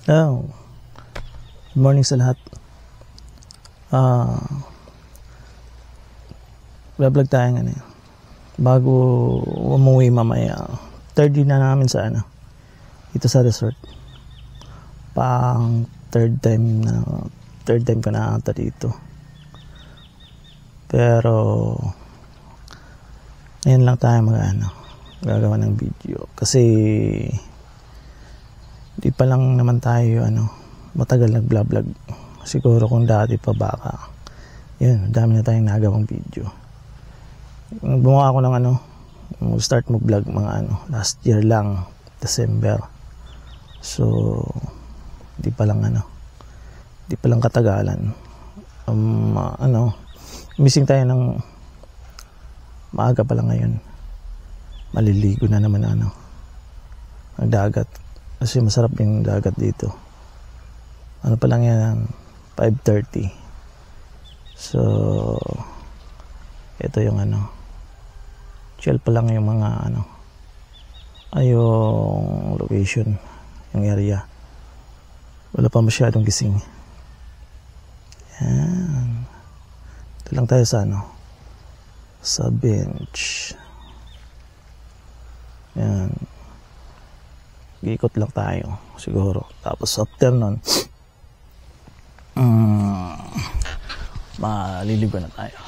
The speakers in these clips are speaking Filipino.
Oh, good morning sa lahat. Vlog tayo nga na bago umuwi mamaya. Third day na namin sa dito sa resort. Pang third time ko na ata dito. Pero ngayon lang tayo gagawa ng video kasi di pa lang naman tayo matagal nag-vlog. Siguro kung dati pa baka yun, dami na tayong nagawang video. Gumawa ako ng start mag-vlog mga last year lang, December. So di pa lang katagalan. Missing tayo ng maaga pa lang ngayon. Maliligo na naman ang dagat. Kasi masarap yung dagat dito. Pa lang yan, 5:30. So, ito yung chill pa lang yung mga yung location, yung area. Wala pa masyadong gising. Yan. Ito lang tayo sa bench. Yan. Ikot lang tayo siguro. Tapos after nun maliligo na tayo.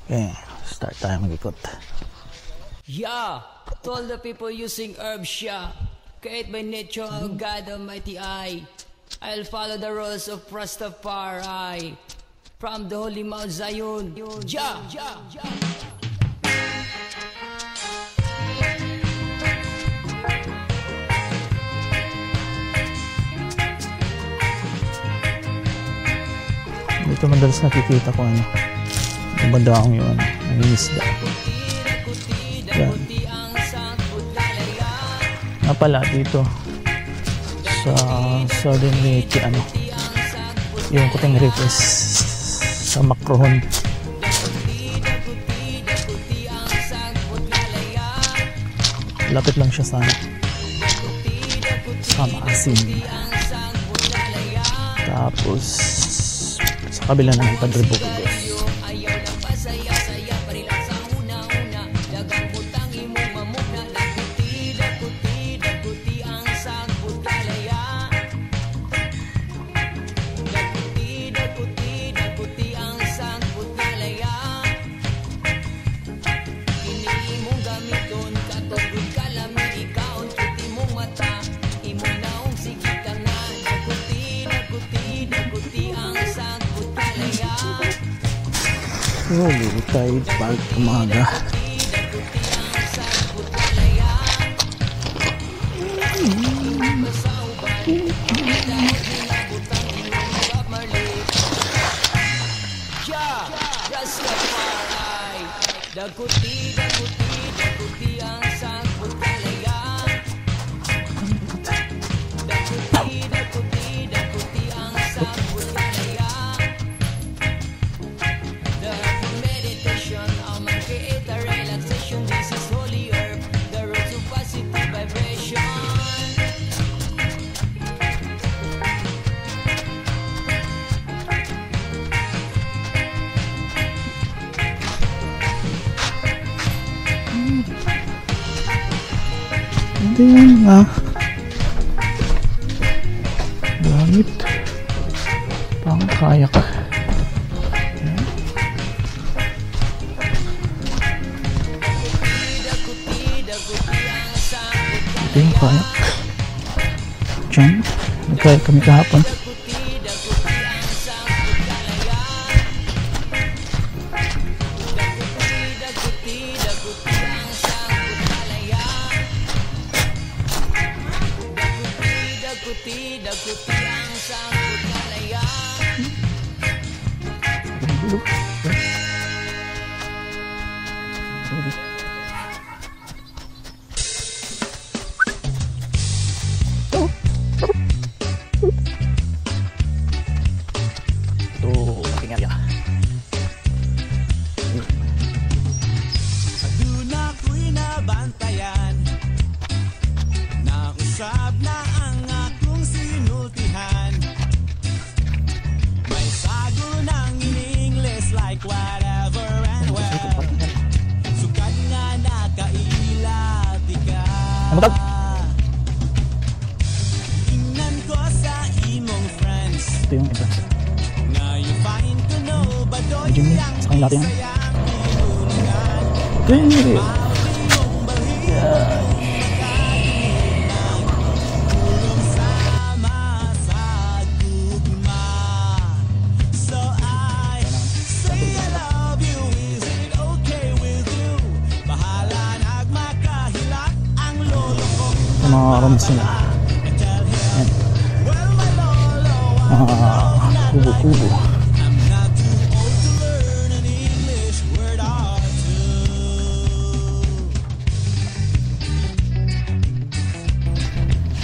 Okay, start tayo mag-ikot. Yeah, to all the people using herbs, create by nature, God Almighty I'll follow the rules of Rastafari from the holy Mount Zion. Yeah. Dito madalas nakikita ko banda akong yun, nangingisda. Yan. Pala dito sa Southern Leyte yung Kuting Reefs sa Macrohon. Lapit lang siya sa Maasin. Tapos sa kabila ng Padre Burgos. Low tide pag umaga. Ito yung gamit pang kayak. Ito yung kayak dyan, nagkayak kami kahapon. Bantayan na usab na ang akong Matag! Ito yung iba. Jimmy, sakang natin yan. Jimmy! Mga rooms nila. Ayan. Kubo-kubo.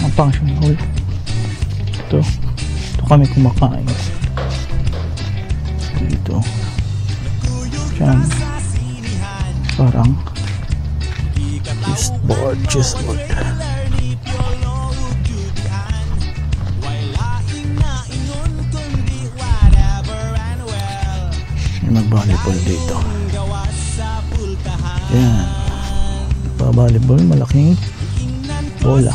Ang function hall. Ito kami kumakain. Dito. Diyan. Parang chessboard. Mag-volleyball dito. Yan. Pa-volleyball, malaking bola.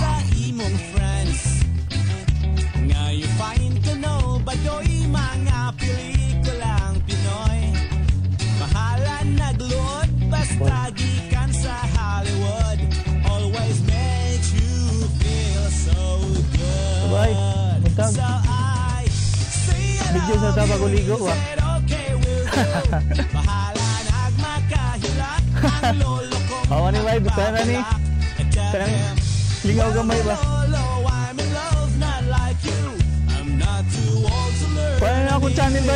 Bye. Magtag. Video sa tabaguligo wa. Awan ni May, buta na ni. Tanang lingaw gamay ba? Paano na akong channel ba?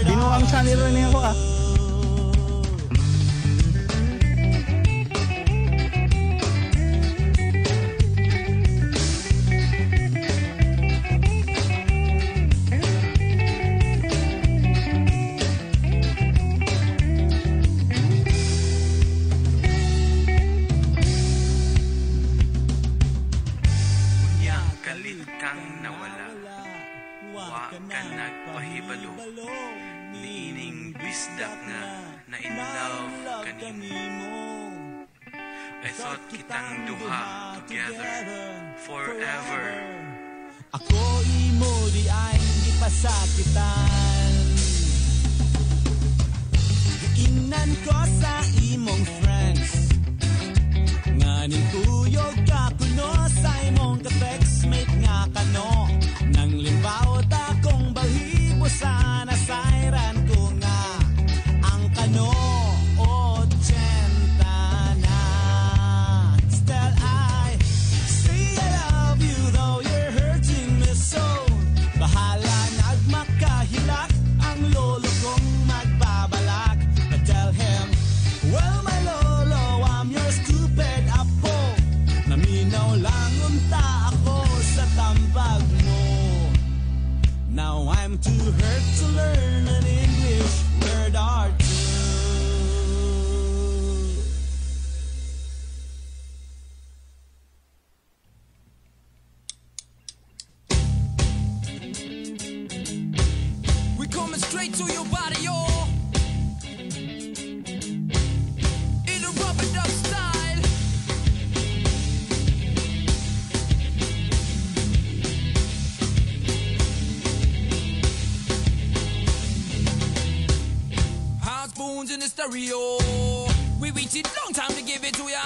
Binuang channel rin niya ako ah. Wa ka nagpahibalo niining bisdak nga na in love kanimo. I thought kitang duha together forever. Ako imo di ay hindi pasakitan. Giingnan ko sa imong friends nganing kuyog ka kuno sa imong ka-textmate nga kano. Nang limbaw ta kong balhibo sana sayran ko nga ang kano 80 na. Still I say I love you though you're hurting me so. Bahala nagmakahilak ang lolo kong magbabalak. I tell him, well my lolo, I'm your stupid apo. Naminaw lang unta ako sa tambag mo. Now I'm too hurt to learn an English word or two. We coming straight to your body, yo. In a rubber duck style. Spoons in the stereo. We waited long time to give it to ya.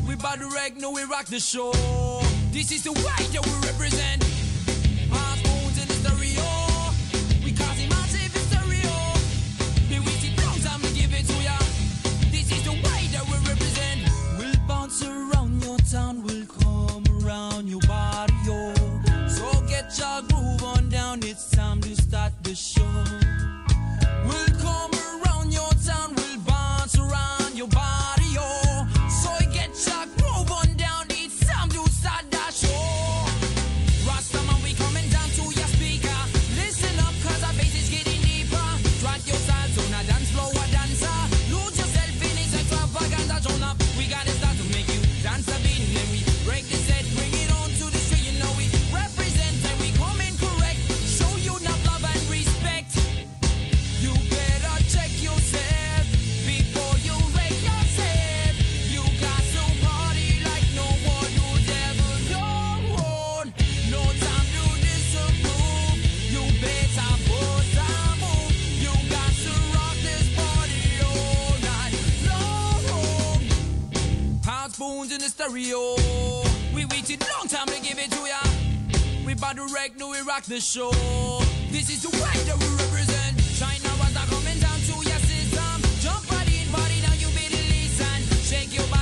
We bout to wreck, no we rock the show. This is the way that we represent. Spoons in the stereo. We cause it massive in stereo. We waited long time to give it to ya. This is the way that we represent. We'll bounce around your town. We'll come around your body, yo. So get your groove on down. It's time to start the show. We'll come around your town, we'll bounce around your body, oh. So get your groove on down, it's time to start that show. Rastaman stereo. We waited long time to give it to ya. We bout to wreck, no, we rock the show. This is the way that we represent. China was a coming down to your system. Jump body in body, now you better listen. Shake your body.